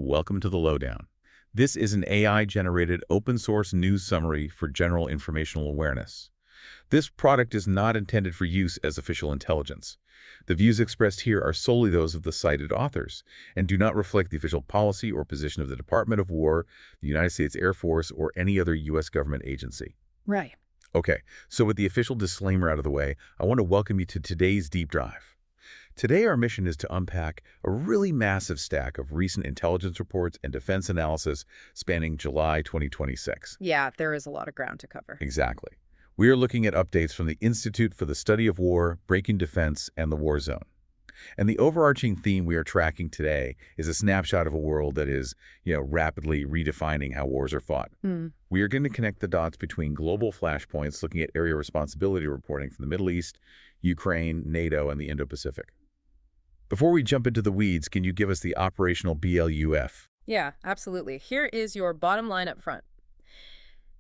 Welcome to the Lowdown. This is an AI-generated open-source news summary for general informational awareness. This product is not intended for use as official intelligence. The views expressed here are solely those of the cited authors and do not reflect the official policy or position of the Department of War, the United States Air Force, or any other U.S. government agency. Right. Okay, so with the official disclaimer out of the way, I want to welcome you to today's deep dive. Today, our mission is to unpack a really massive stack of recent intelligence reports and defense analysis spanning July 2026. Yeah, there is a lot of ground to cover. Exactly. We are looking at updates from the Institute for the Study of War, Breaking Defense, and the War Zone. And the overarching theme we are tracking today is a snapshot of a world that is, rapidly redefining how wars are fought. We are going to connect the dots between global flashpoints looking at area responsibility reporting from the Middle East, Ukraine, NATO, and the Indo-Pacific. Before we jump into the weeds, can you give us the operational BLUF? Yeah, absolutely. Here is your bottom line up front.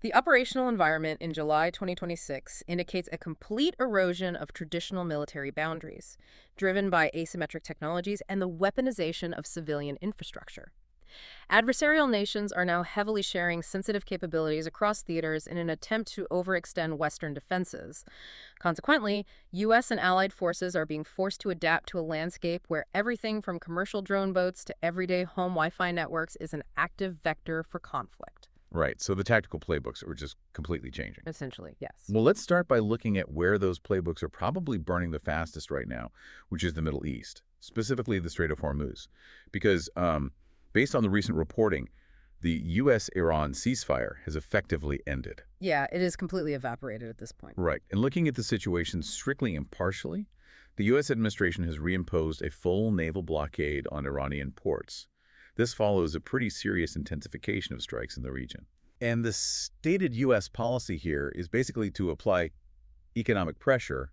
The operational environment in July 2026 indicates a complete erosion of traditional military boundaries, driven by asymmetric technologies and the weaponization of civilian infrastructure. Adversarial nations are now heavily sharing sensitive capabilities across theaters in an attempt to overextend Western defenses. Consequently, U.S. and allied forces are being forced to adapt to a landscape where everything from commercial drone boats to everyday home Wi-Fi networks is an active vector for conflict. Right, so the tactical playbooks are just completely changing. Essentially, yes. Well, let's start by looking at where those playbooks are probably burning the fastest right now, which is the Middle East, specifically the Strait of Hormuz. Because based on the recent reporting, the U.S.-Iran ceasefire has effectively ended. Yeah, it is completely evaporated at this point. Right, and looking at the situation strictly impartially, the U.S. administration has reimposed a full naval blockade on Iranian ports. This follows a pretty serious intensification of strikes in the region. And the stated U.S. policy here is basically to apply economic pressure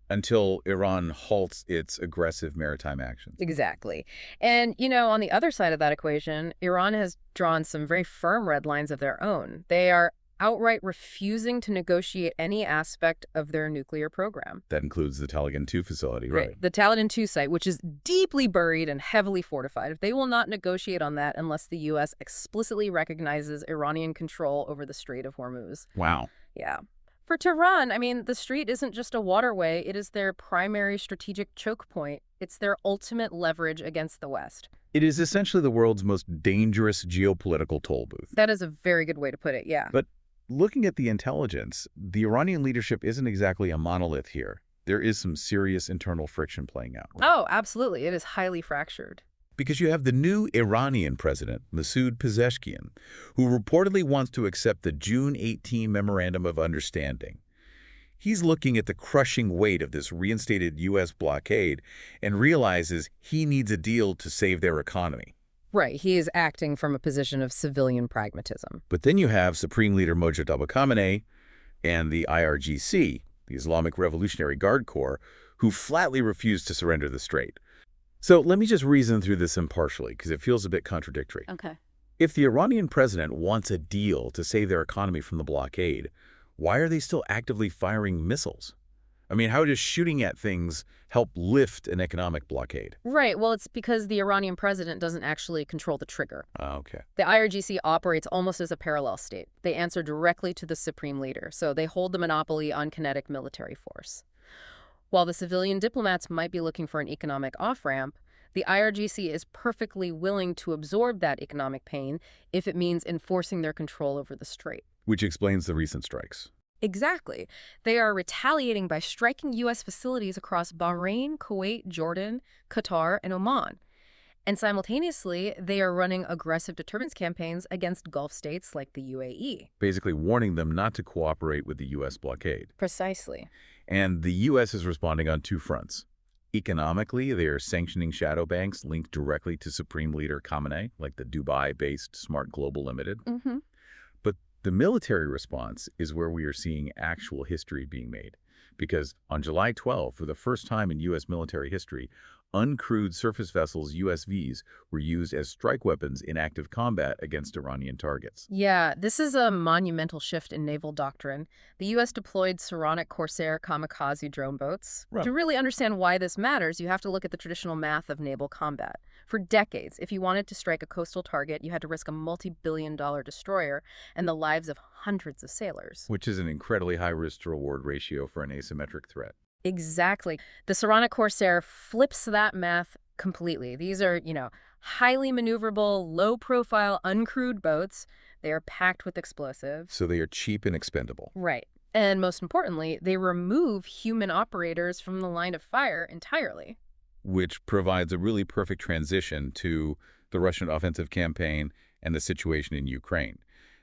until Iran halts its aggressive maritime actions. Exactly. And, on the other side of that equation, Iran has drawn some very firm red lines of their own. They are outright refusing to negotiate any aspect of their nuclear program. That includes the Taliban 2 facility, right? The Taliban 2 site, which is deeply buried and heavily fortified. They will not negotiate on that unless the U.S. explicitly recognizes Iranian control over the Strait of Hormuz. Wow. Yeah. For Tehran, the strait isn't just a waterway. It is their primary strategic choke point. It's their ultimate leverage against the West. It is essentially the world's most dangerous geopolitical toll booth. That is a very good way to put it, yeah. But looking at the intelligence, the Iranian leadership isn't exactly a monolith here. There is some serious internal friction playing out. Right? Oh, absolutely. It is highly fractured. Because you have the new Iranian president, Masoud Pezeshkian, who reportedly wants to accept the June 18 Memorandum of Understanding. He's looking at the crushing weight of this reinstated U.S. blockade and realizes he needs a deal to save their economy. Right. He is acting from a position of civilian pragmatism. But then you have Supreme Leader Mojtaba Khamenei and the IRGC, the Islamic Revolutionary Guard Corps, who flatly refuse to surrender the strait. So let me just reason through this impartially, because it feels a bit contradictory. Okay. If the Iranian president wants a deal to save their economy from the blockade, why are they still actively firing missiles? How does shooting at things help lift an economic blockade? Right. Well, it's because the Iranian president doesn't actually control the trigger. Okay. The IRGC operates almost as a parallel state. They answer directly to the supreme leader, so they hold the monopoly on kinetic military force. While the civilian diplomats might be looking for an economic off-ramp, the IRGC is perfectly willing to absorb that economic pain if it means enforcing their control over the strait. Which explains the recent strikes. Exactly. They are retaliating by striking U.S. facilities across Bahrain, Kuwait, Jordan, Qatar, and Oman. And simultaneously, they are running aggressive deterrence campaigns against Gulf states like the UAE. Basically warning them not to cooperate with the U.S. blockade. Precisely. And the U.S. is responding on two fronts. Economically, they are sanctioning shadow banks linked directly to Supreme Leader Khamenei, like the Dubai-based Smart Global Limited. But the military response is where we are seeing actual history being made. Because on July 12, for the first time in U.S. military history, uncrewed surface vessels, USVs, were used as strike weapons in active combat against Iranian targets. Yeah, this is a monumental shift in naval doctrine. The U.S. deployed Saronic Corsair kamikaze drone boats. Right. To really understand why this matters, you have to look at the traditional math of naval combat. For decades, if you wanted to strike a coastal target, you had to risk a multi-billion-dollar destroyer and the lives of hundreds of sailors. Which is an incredibly high risk-to-reward ratio for an asymmetric threat. Exactly. The Saronic Corsair flips that math completely. These are, highly maneuverable, low-profile, uncrewed boats. They are packed with explosives. So they are cheap and expendable. Right. And most importantly, they remove human operators from the line of fire entirely. Which provides a really perfect transition to the Russian offensive campaign and the situation in Ukraine.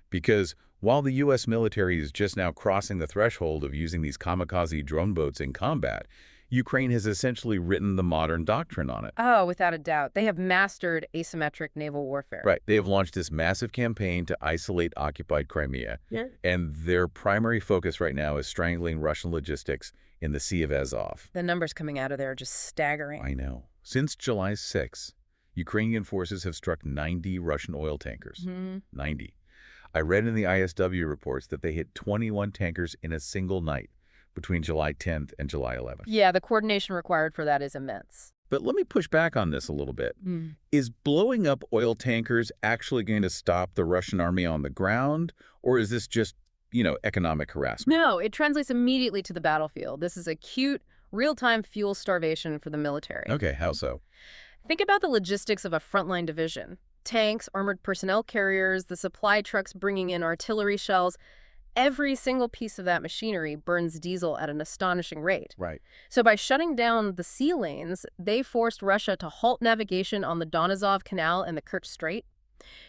Because while the U.S. military is just now crossing the threshold of using these kamikaze drone boats in combat, Ukraine has essentially written the modern doctrine on it. Oh, without a doubt. They have mastered asymmetric naval warfare. Right. They have launched this massive campaign to isolate occupied Crimea. Yeah. And their primary focus right now is strangling Russian logistics in the Sea of Azov. The numbers coming out of there are just staggering. I know. Since July 6, Ukrainian forces have struck 90 Russian oil tankers. 90. I read in the ISW reports that they hit 21 tankers in a single night between July 10th and July 11th. Yeah, the coordination required for that is immense. But let me push back on this a little bit. Is blowing up oil tankers actually going to stop the Russian army on the ground, or is this just, economic harassment? No, it translates immediately to the battlefield. This is acute, real-time fuel starvation for the military. Okay, how so? Think about the logistics of a frontline division. Tanks, armored personnel carriers, the supply trucks bringing in artillery shells. Every single piece of that machinery burns diesel at an astonishing rate. Right. So by shutting down the sea lanes, they forced Russia to halt navigation on the Don Azov Canal and the Kerch Strait.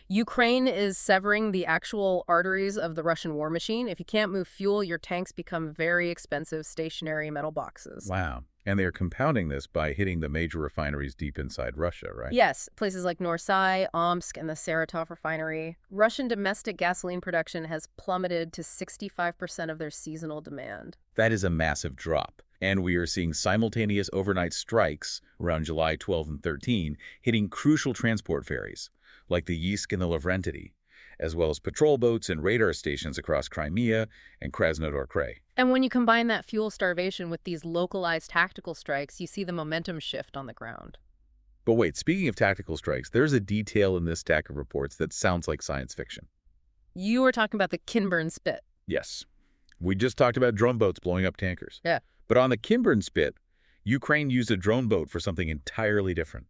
Ukraine is severing the actual arteries of the Russian war machine. If you can't move fuel, your tanks become very expensive stationary metal boxes. Wow. And they are compounding this by hitting the major refineries deep inside Russia, right? Yes, places like Norsai, Omsk, and the Saratov refinery. Russian domestic gasoline production has plummeted to 65% of their seasonal demand. That is a massive drop. And we are seeing simultaneous overnight strikes around July 12 and 13 hitting crucial transport ferries, like the Yeysk and the Lavrentity, as well as patrol boats and radar stations across Crimea and Krasnodar Krai. And when you combine that fuel starvation with these localized tactical strikes, you see the momentum shift on the ground. But wait, speaking of tactical strikes, there's a detail in this stack of reports that sounds like science fiction. You were talking about the Kinburn Spit. Yes. We just talked about drone boats blowing up tankers. Yeah. But on the Kinburn Spit, Ukraine used a drone boat for something entirely different.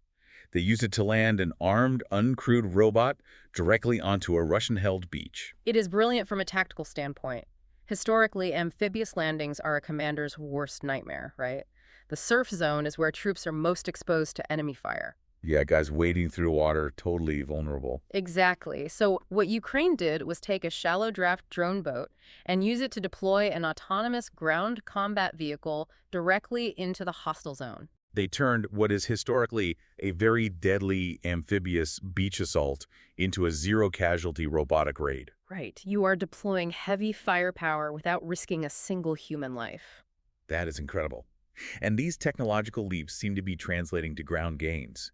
They used it to land an armed, uncrewed robot directly onto a Russian-held beach. It is brilliant from a tactical standpoint. Historically, amphibious landings are a commander's worst nightmare, right? The surf zone is where troops are most exposed to enemy fire. Yeah, guys wading through water, totally vulnerable. Exactly. So what Ukraine did was take a shallow draft drone boat and use it to deploy an autonomous ground combat vehicle directly into the hostile zone. They turned what is historically a very deadly amphibious beach assault into a zero-casualty robotic raid. Right. You are deploying heavy firepower without risking a single human life. That is incredible. And these technological leaps seem to be translating to ground gains.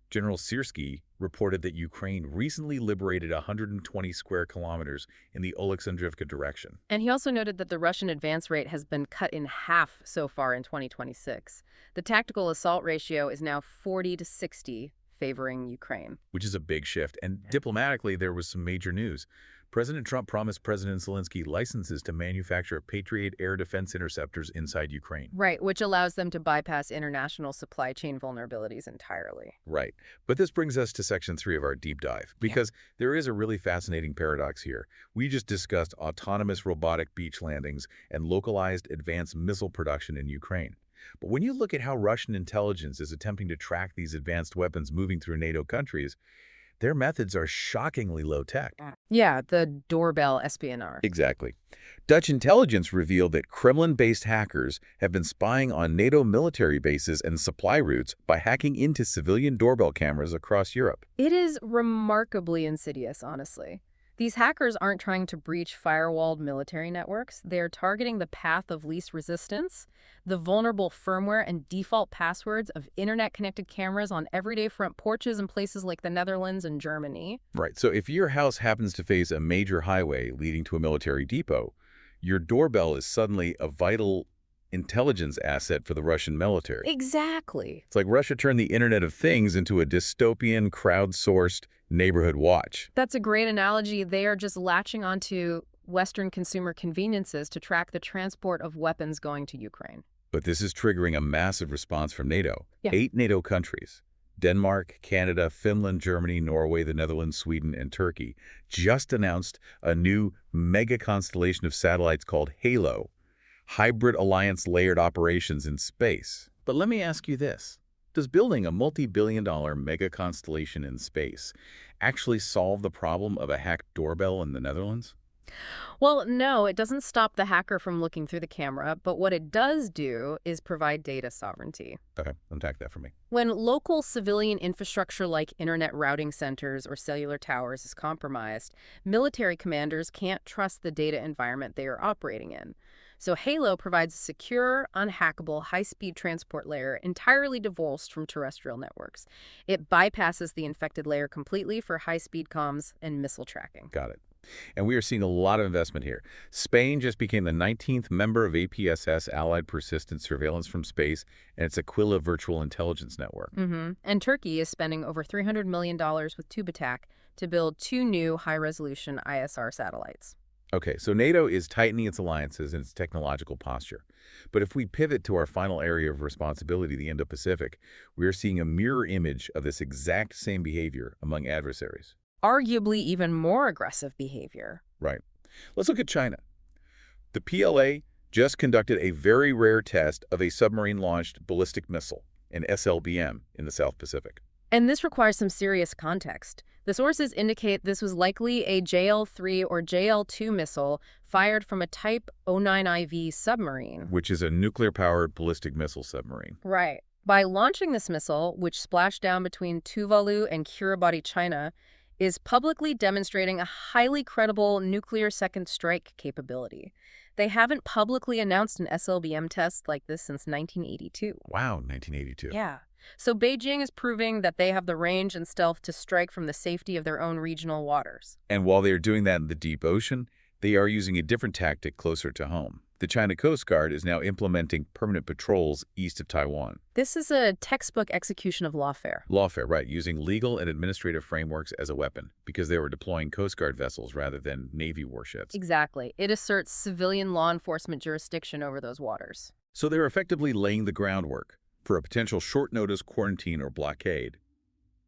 General Syrskyi reported that Ukraine recently liberated 120 square kilometers in the Oleksandrivka direction. And he also noted that the Russian advance rate has been cut in half so far in 2026. The tactical assault ratio is now 40-60, favoring Ukraine. Which is a big shift. And diplomatically, there was some major news. President Trump promised President Zelensky licenses to manufacture Patriot air defense interceptors inside Ukraine. Right, which allows them to bypass international supply chain vulnerabilities entirely. Right. But this brings us to Section 3 of our deep dive, because there is a really fascinating paradox here. We just discussed autonomous robotic beach landings and localized advanced missile production in Ukraine. But when you look at how Russian intelligence is attempting to track these advanced weapons moving through NATO countries, their methods are shockingly low-tech. Yeah, the doorbell espionage. Exactly. Dutch intelligence revealed that Kremlin-based hackers have been spying on NATO military bases and supply routes by hacking into civilian doorbell cameras across Europe. It is remarkably insidious, honestly. These hackers aren't trying to breach firewalled military networks. They are targeting the path of least resistance, the vulnerable firmware and default passwords of internet-connected cameras on everyday front porches in places like the Netherlands and Germany. Right. So if your house happens to face a major highway leading to a military depot, your doorbell is suddenly a vital intelligence asset for the Russian military. Exactly. It's like Russia turned the Internet of Things into a dystopian, crowdsourced neighborhood watch. That's a great analogy. They are just latching onto Western consumer conveniences to track the transport of weapons going to Ukraine. But this is triggering a massive response from NATO. Yeah. 8 NATO countries, Denmark, Canada, Finland, Germany, Norway, the Netherlands, Sweden, and Turkey, just announced a new mega-constellation of satellites called HALO, Hybrid Alliance Layered Operations in Space. But let me ask you this. Does building a multi-billion-dollar mega-constellation in space actually solve the problem of a hacked doorbell in the Netherlands? Well, no, it doesn't stop the hacker from looking through the camera, but what it does do is provide data sovereignty. Okay, unpack that for me. When local civilian infrastructure like internet routing centers or cellular towers is compromised, military commanders can't trust the data environment they are operating in. So HALO provides a secure, unhackable, high-speed transport layer entirely divorced from terrestrial networks. It bypasses the infected layer completely for high-speed comms and missile tracking. Got it. And we are seeing a lot of investment here. Spain just became the 19th member of APSS, Allied Persistent Surveillance from Space, and its Aquila Virtual Intelligence Network. And Turkey is spending over $300 million with TÜBİTAK to build 2 new high-resolution ISR satellites. Okay, so NATO is tightening its alliances and its technological posture. But if we pivot to our final area of responsibility, the Indo-Pacific, we are seeing a mirror image of this exact same behavior among adversaries. Arguably even more aggressive behavior. Right. Let's look at China. The PLA just conducted a very rare test of a submarine-launched ballistic missile, an SLBM, in the South Pacific. And this requires some serious context. The sources indicate this was likely a JL-3 or JL-2 missile fired from a Type 09IV submarine. Which is a nuclear-powered ballistic missile submarine. Right. By launching this missile, which splashed down between Tuvalu and Kiribati, China, is publicly demonstrating a highly credible nuclear second strike capability. They haven't publicly announced an SLBM test like this since 1982. Wow, 1982. Yeah. So Beijing is proving that they have the range and stealth to strike from the safety of their own regional waters. And while they are doing that in the deep ocean, they are using a different tactic closer to home. The China Coast Guard is now implementing permanent patrols east of Taiwan. This is a textbook execution of lawfare. Lawfare, right, using legal and administrative frameworks as a weapon, because they were deploying Coast Guard vessels rather than Navy warships. Exactly. It asserts civilian law enforcement jurisdiction over those waters. So they're effectively laying the groundwork for a potential short-notice quarantine or blockade.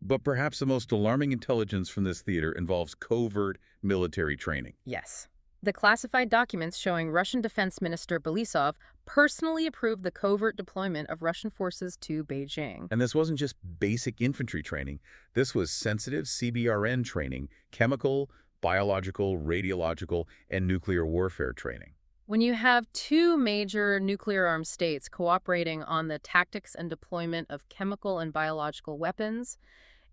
But perhaps the most alarming intelligence from this theater involves covert military training. Yes. The classified documents showing Russian Defense Minister Borisov personally approved the covert deployment of Russian forces to Beijing. And this wasn't just basic infantry training. This was sensitive CBRN training, chemical, biological, radiological, and nuclear warfare training. When you have 2 major nuclear-armed states cooperating on the tactics and deployment of chemical and biological weapons,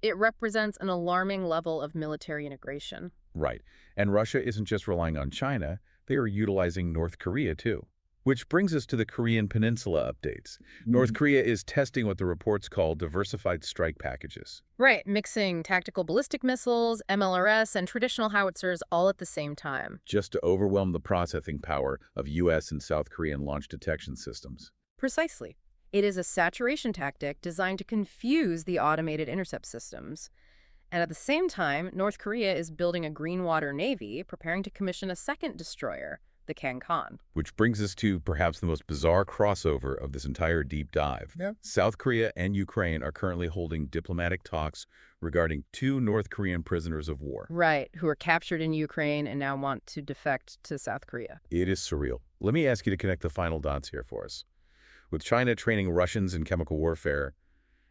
it represents an alarming level of military integration. Right. And Russia isn't just relying on China, they are utilizing North Korea too. Which brings us to the Korean Peninsula updates. North Korea is testing what the reports call diversified strike packages. Right, mixing tactical ballistic missiles, MLRS, and traditional howitzers all at the same time. Just to overwhelm the processing power of U.S. and South Korean launch detection systems. Precisely. It is a saturation tactic designed to confuse the automated intercept systems. And at the same time, North Korea is building a green water navy, preparing to commission a second destroyer, the Kangkan. Which brings us to perhaps the most bizarre crossover of this entire deep dive. Yeah. South Korea and Ukraine are currently holding diplomatic talks regarding 2 North Korean prisoners of war. Right, who are captured in Ukraine and now want to defect to South Korea. It is surreal. Let me ask you to connect the final dots here for us. With China training Russians in chemical warfare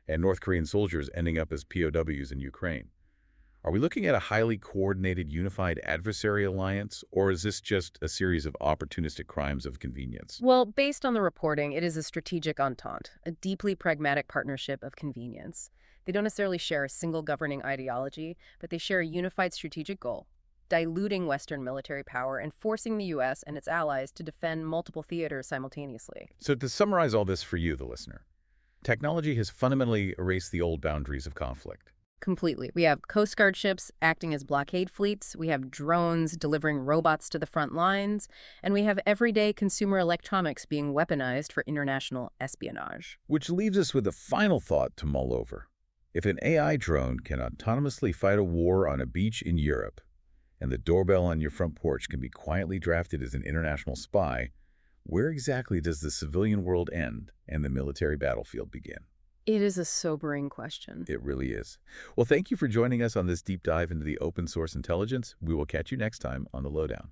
and North Korean soldiers ending up as POWs in Ukraine, are we looking at a highly coordinated, unified adversary alliance, or is this just a series of opportunistic crimes of convenience? Well, based on the reporting, it is a strategic entente, a deeply pragmatic partnership of convenience. They don't necessarily share a single governing ideology, but they share a unified strategic goal: diluting Western military power and forcing the U.S. and its allies to defend multiple theaters simultaneously. So to summarize all this for you, the listener, technology has fundamentally erased the old boundaries of conflict. Completely. We have Coast Guard ships acting as blockade fleets, we have drones delivering robots to the front lines, and we have everyday consumer electronics being weaponized for international espionage. Which leaves us with a final thought to mull over. If an AI drone can autonomously fight a war on a beach in Europe, and the doorbell on your front porch can be quietly drafted as an international spy, where exactly does the civilian world end and the military battlefield begin? It is a sobering question. It really is. Well, thank you for joining us on this deep dive into the open source intelligence. We will catch you next time on The Lowdown.